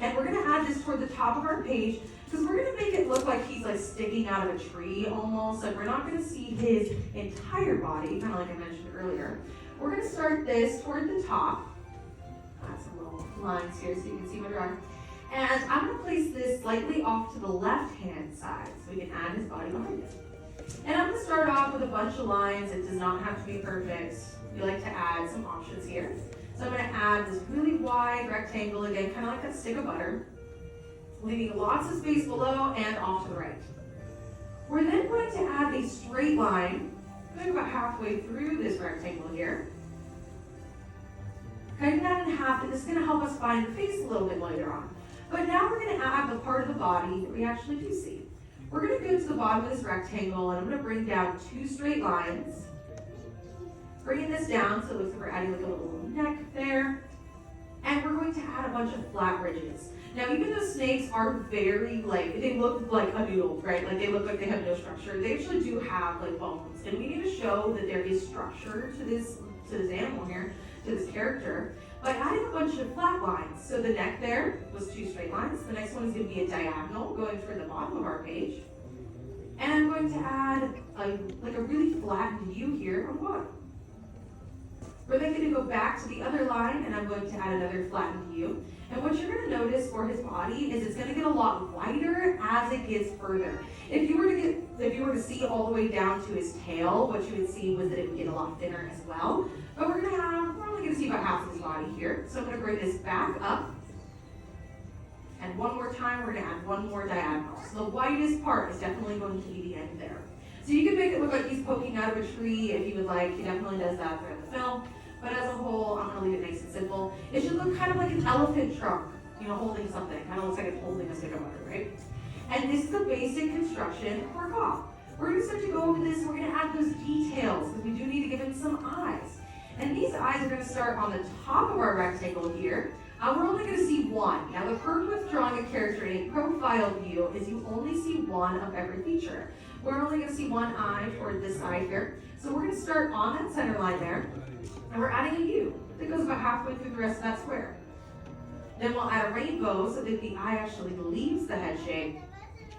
And we're gonna add this toward the top of our page because we're gonna make it look like he's like sticking out of a tree almost. Like we're not gonna see his entire body, kind of like I mentioned earlier. We're gonna start this toward the top. Add some little lines here so you can see my drawing. And I'm gonna place this slightly off to the left-hand side so we can add his body behind it. And I'm gonna start off with a bunch of lines. It does not have to be perfect. We like to add some options here. So I'm gonna add this really wide rectangle again, kind of like a stick of butter, leaving lots of space below and off to the right. We're then going to add a straight line, going about halfway through this rectangle here. Cutting that in half, and this is gonna help us find the face a little bit later on. But now we're gonna add the part of the body that we actually do see. We're gonna go to the bottom of this rectangle, and I'm gonna bring down 2 straight lines. Bringing this down so it looks like we're adding like a little neck there. And we're going to add a bunch of flat ridges. Now, even though snakes are very, they look like a noodle, right? Like they look like they have no structure. They actually do have like bones. And we need to show that there is structure to this animal here, to this character, by adding a bunch of flat lines. So the neck there was 2 straight lines. The next one is going to be a diagonal going through the bottom of our page. And I'm going to add a really flattened U here on the bottom. We're then going to go back to the other line, and I'm going to add another flattened U. And what you're going to notice for his body is it's going to get a lot wider as it gets further. If you were to see all the way down to his tail, what you would see was that it would get a lot thinner as well. But we're only going to see about half of his body here. So I'm going to bring this back up. And one more time, we're going to add one more diagonal. So the widest part is definitely going to be the end there. So you can make it look like he's poking out of a tree if you would like. He definitely does that throughout the film. But as a whole, I'm going to leave it nice and simple. It should look kind of like an elephant trunk, holding something. Kind of looks like it's holding a stick of butter, right? And this is the basic construction for a cop. We're going to start to go over this. We're going to add those details because we do need to give him some eyes. And these eyes are going to start on the top of our rectangle here. We're only going to see one. Now, the purpose with drawing a character in a profile view is you only see one of every feature. We're only going to see one eye toward this side here. So we're going to start on that center line there. And we're adding a U that goes about halfway through the rest of that square. Then we'll add a rainbow so that the eye actually leaves the head shape.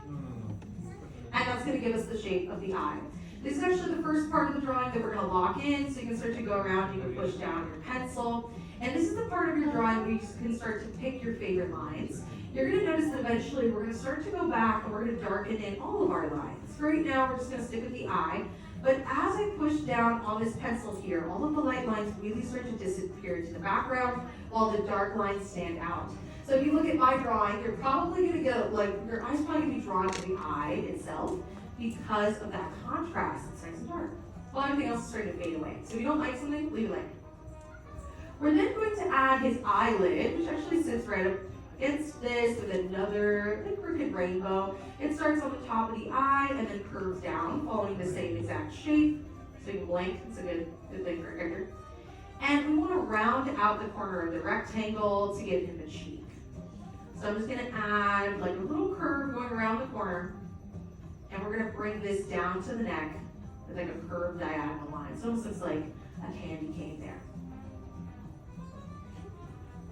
And that's going to give us the shape of the eye. This is actually the first part of the drawing that we're going to lock in, so you can start to go around, you can push down your pencil. And this is the part of your drawing where you can start to pick your favorite lines. You're going to notice that eventually we're going to start to go back and we're going to darken in all of our lines. Right now we're just going to stick with the eye. But as I push down on this pencil here, all of the light lines really start to disappear into the background while the dark lines stand out. So if you look at my drawing, you're probably going to get, your eye's probably going to be drawn to the eye itself because of that contrast. It's nice and dark. While everything else is starting to fade away. So if you don't like something, leave it like. We're then going to add his eyelid, which actually sits right up against this with another crooked rainbow. It starts on the top of the eye and then curves down, following the same exact shape. So you can blink, it's a good thing for a character. And we want to round out the corner of the rectangle to give him a cheek. So I'm just going to add a little curve going around the corner. And we're going to bring this down to the neck with a curved diagonal line. So it almost looks like a candy cane there.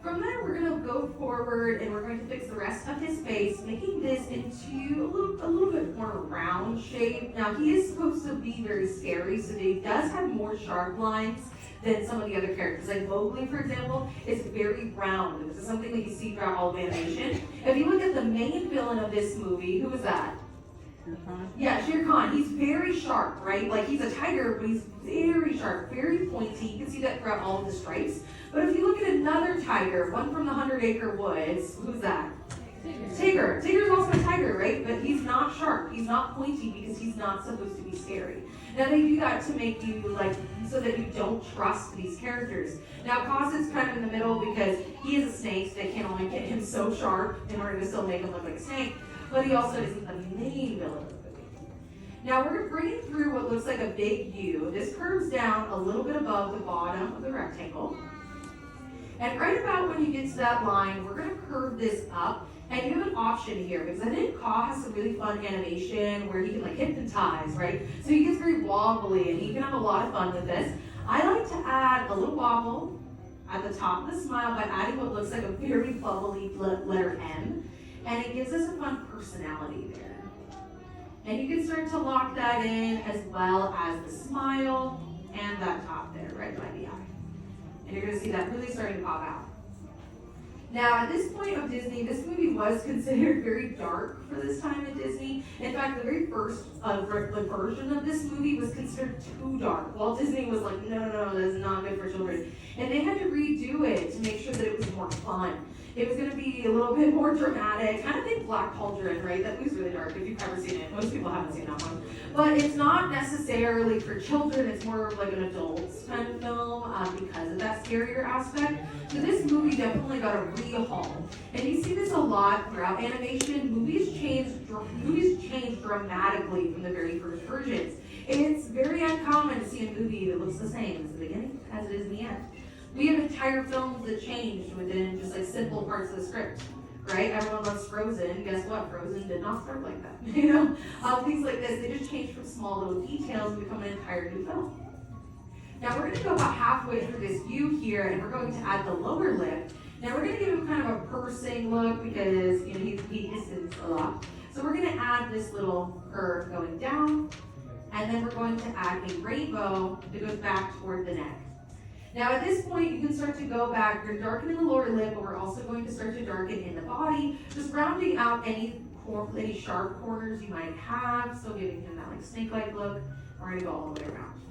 From there, we're going to go forward and we're going to fix the rest of his face, making this into a little bit more round shape. Now, he is supposed to be very scary, so he does have more sharp lines than some of the other characters. Like Mowgli, for example, is very round. This is something that you see throughout all of animation. If you look at the main villain of this movie, who is that? Shere Khan? Yeah, Shere Khan. He's very sharp, right? Like he's a tiger, but he's very sharp, very pointy. You can see that throughout all of the stripes. But if you look at another tiger, one from the 100 Acre Woods, who's that? Tigger. Tigger's also a tiger, right? But he's not sharp. He's not pointy because he's not supposed to be scary. Now they do that to make you so that you don't trust these characters. Now Cosset's kind of in the middle because he is a snake, so they can only get him so sharp in order to still make him look like a snake. But he also isn't the main villain of the movie. Now we're bringing through what looks like a big U. This curves down a little bit above the bottom of the rectangle. And right about when you get to that line, we're going to curve this up. And you have an option here, because I think Kaw has some really fun animation where he can hypnotize, right? So he gets very wobbly and he can have a lot of fun with this. I like to add a little wobble. at the top of the smile by adding what looks like a very bubbly letter M, and it gives us a fun personality there. And you can start to lock that in as well as the smile and that top there, right by the eye. And you're gonna see that really starting to pop out. Now, at this point of Disney, this movie was considered very dark for this time at Disney. In fact, the very first version of this movie was considered too dark. Walt Disney was like, no, that's not good for children. And they had to redo it to make sure that it was more fun. It was going to be a little bit more dramatic, kind of think Black Cauldron, right? That movie's really dark if you've ever seen it. Most people haven't seen that one. But it's not necessarily for children, it's more of like an adults kind of film because of that scarier aspect. So this movie definitely got a rehaul. And you see this a lot throughout animation. Movies change dramatically from the very first versions. It's very uncommon to see a movie that looks the same as the beginning as it is in the end. We have entire films that changed within just like simple parts of the script, right? Everyone loves Frozen. Guess what? Frozen did not start like that. Things like this, they just change from small little details and become an entire new film. Now we're going to go about halfway through this U here, and we're going to add the lower lip. Now we're going to give him kind of a pursing look because he hisses a lot. So we're going to add this little curve going down, and then we're going to add a rainbow that goes back toward the neck. Now at this point, you can start to go back. You're darkening the lower lip, but we're also going to start to darken in the body, just rounding out any sharp corners you might have, so giving him that like snake-like look. We're going to go all the way around.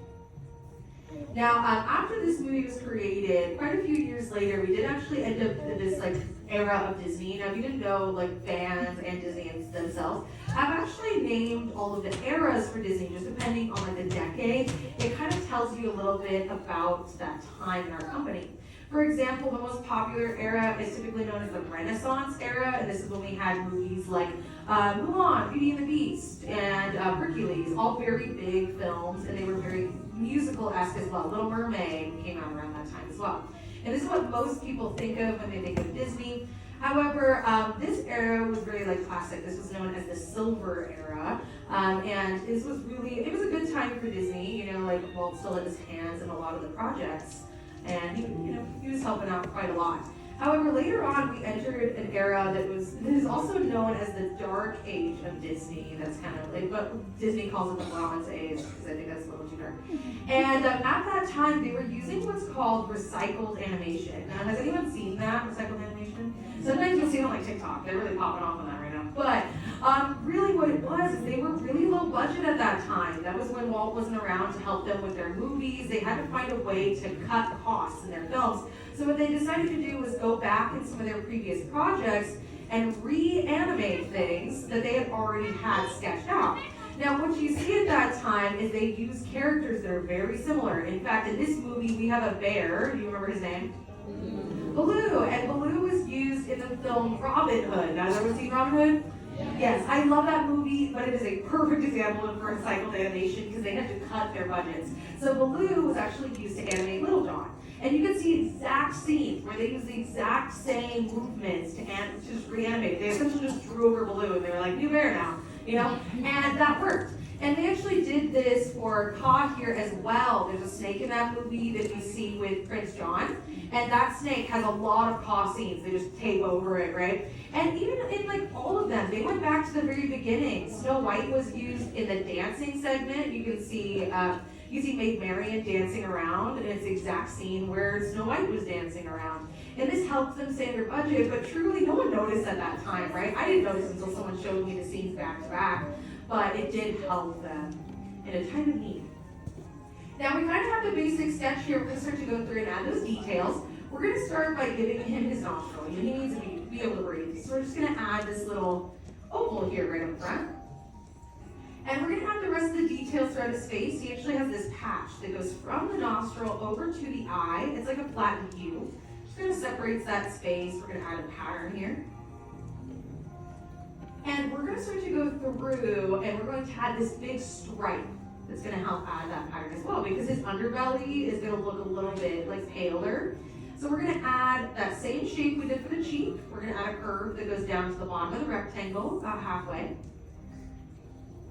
Now, after this movie was created, quite a few years later, we did actually end up in this like era of Disney. Now, if you didn't know, like fans and Disney themselves have actually named all of the eras for Disney, just depending on like the decade. It kind of tells you a little bit about that time in our company. For example, the most popular era is typically known as the Renaissance era, and this is when we had movies like Mulan, Beauty and the Beast, and Hercules, all very big films, and they were very musical-esque as well. Little Mermaid came out around that time as well. And this is what most people think of when they think of Disney. However, this era was very like classic. This was known as the Silver Era, and this was it was a good time for Disney. Like Walt still had his hands in a lot of the projects, and he was helping out quite a lot. However, later on, we entered an era that is also known as the Dark Age of Disney. That's kind of like what Disney calls it the Bronze Age, because I think that's a little too dark. And at that time, they were using what's called recycled animation. Now, has anyone seen that, recycled animation? Sometimes you'll see it on like TikTok. They're really popping off on that right now. But really what it was is they were really low budget at that time. That was when Walt wasn't around to help them with their movies. They had to find a way to cut costs in their films. So what they decided to do was go back in some of their previous projects and reanimate things that they had already had sketched out. Now, what you see at that time is they use characters that are very similar. In fact, in this movie, we have a bear. Do you remember his name? Baloo. And Baloo was used in the film Robin Hood. Now, has everyone seen Robin Hood? Yes, I love that movie, but it is a perfect example of recycled animation because they had to cut their budgets. So Baloo was actually used to animate Little John. And you can see exact scenes where they use the exact same movements to just reanimate. They essentially just drew over Baloo and they were like, new bear now, and that worked. And they actually did this for Kaa here as well. There's a snake in that movie that we see with Prince John, and that snake has a lot of Kaa scenes. They just tape over it, right? And even in like all of them, they went back to the very beginning. Snow White was used in the dancing segment. You can see Maid Marian dancing around, and it's the exact scene where Snow White was dancing around. And this helped them save their budget, but truly no one noticed at that time, right? I didn't notice until someone showed me the scenes back to back, but it did help them in a time of need. Now we kind of have the basic sketch here. We're going to start to go through and add those details. We're going to start by giving him his nostril. He needs to be able to breathe. So we're just going to add this little oval here right up front. And we're going to have the rest of the details throughout his face. He actually has this patch that goes from the nostril over to the eye. It's like a flattened U. Just kind of separates that space. We're going to add a pattern here. And we're going to start to go through, and we're going to add this big stripe that's going to help add that pattern as well, because his underbelly is going to look a little bit like paler. So we're going to add that same shape we did for the cheek. We're going to add a curve that goes down to the bottom of the rectangle, about halfway.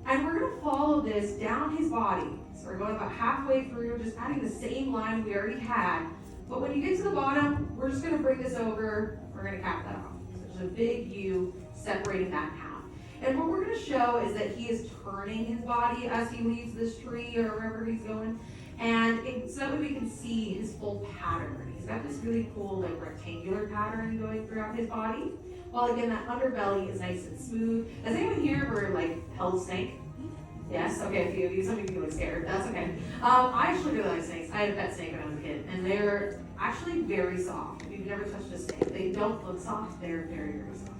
And we're going to follow this down his body. So we're going about halfway through, just adding the same line we already had, But when you get to the bottom, we're just gonna bring this over, we're gonna cap that off. So there's a big U separating that in half. And what we're gonna show is that he is turning his body as he leaves this tree or wherever he's going. And so that way we can see his full pattern. He's got this really cool like rectangular pattern going throughout his body. While again, that underbelly is nice and smooth. Has anyone here ever like held a snake? Yes? Okay, a few of you. Some of you look scared. That's okay. I actually really like snakes. I had a pet snake when I was a kid. And they're actually very soft. If you've never touched a snake, they don't look soft. They're very, very soft.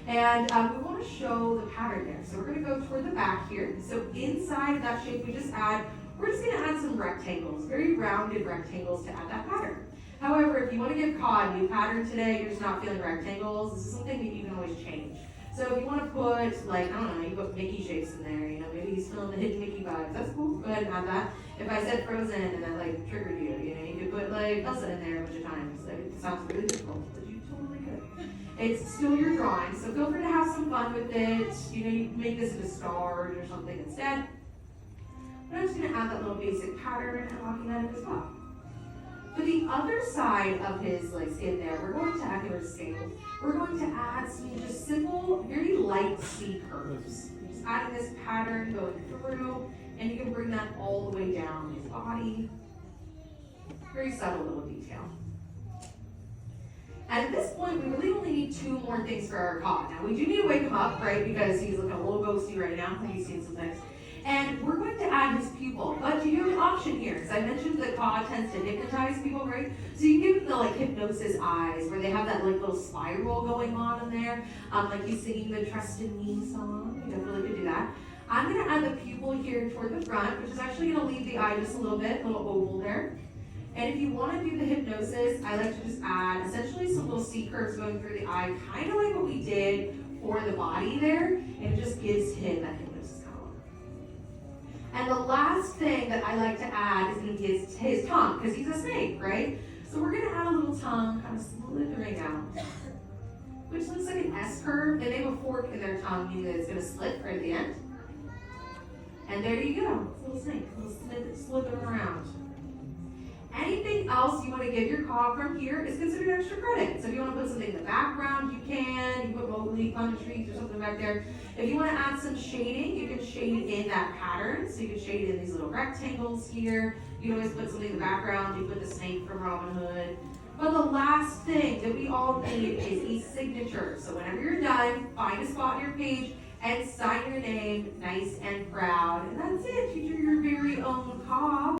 And we want to show the pattern there. So we're going to go toward the back here. So inside of that shape we're just going to add some rectangles, very rounded rectangles to add that pattern. However, if you want to give Cod a new pattern today, you're just not feeling rectangles, this is something that you can always change. So if you want to put, like, I don't know, you put Mickey shapes in there, you know, maybe he's feeling the hidden Mickey vibes, that's cool, go ahead and add that. If I said Frozen and that, like, triggered you, you know, you could put, like, Elsa in there a bunch of times. Like, it sounds really difficult, but you totally could. It's still your drawing, so feel free to have some fun with it. You know, you can make this into stars or something instead. But I'm just going to add that little basic pattern and locking that in as well. For the other side of his like skin there, we're going to add his scale. We're going to add some just simple, very light C curves. Just adding this pattern going through, and you can bring that all the way down his body. Very subtle little detail. And at this point, we really only need two more things for our Cod. Now, we do need to wake him up, right, because he's looking a little ghosty right now. He's seen some things. And we're going to add his pupil, but you have an option here, because I mentioned that Cod tends to hypnotize people, right? So you can give them the like hypnosis eyes, where they have that like little spiral going on in there, like he's singing the Trust in Me song. You definitely could do that. I'm going to add the pupil here toward the front, which is actually going to leave the eye just a little bit, a little oval there. And if you want to do the hypnosis, I like to just add essentially some little C curves going through the eye, kind of like what we did for the body there, and it just gives him that hypnosis color. And the last thing that I like to add is going to be his tongue, because he's a snake, right? So we're going to add a little tongue kind of slithering out, which looks like an S curve, and they have a fork in their tongue, meaning that it's going to slit right at the end. And there you go, it's a little snake, a little slithering around. Anything else you want to give your Cod from here is considered extra credit. So if you want to put something in the background, you can. You put Mowgli, Thunder Trees, or something back there. If you want to add some shading, you can shade in that pattern. So you can shade in these little rectangles here. You can always put something in the background. You put the snake from Robin Hood. But the last thing that we all need is a signature. So whenever you're done, find a spot on your page and sign your name nice and proud. And that's it. You're your very own Cod.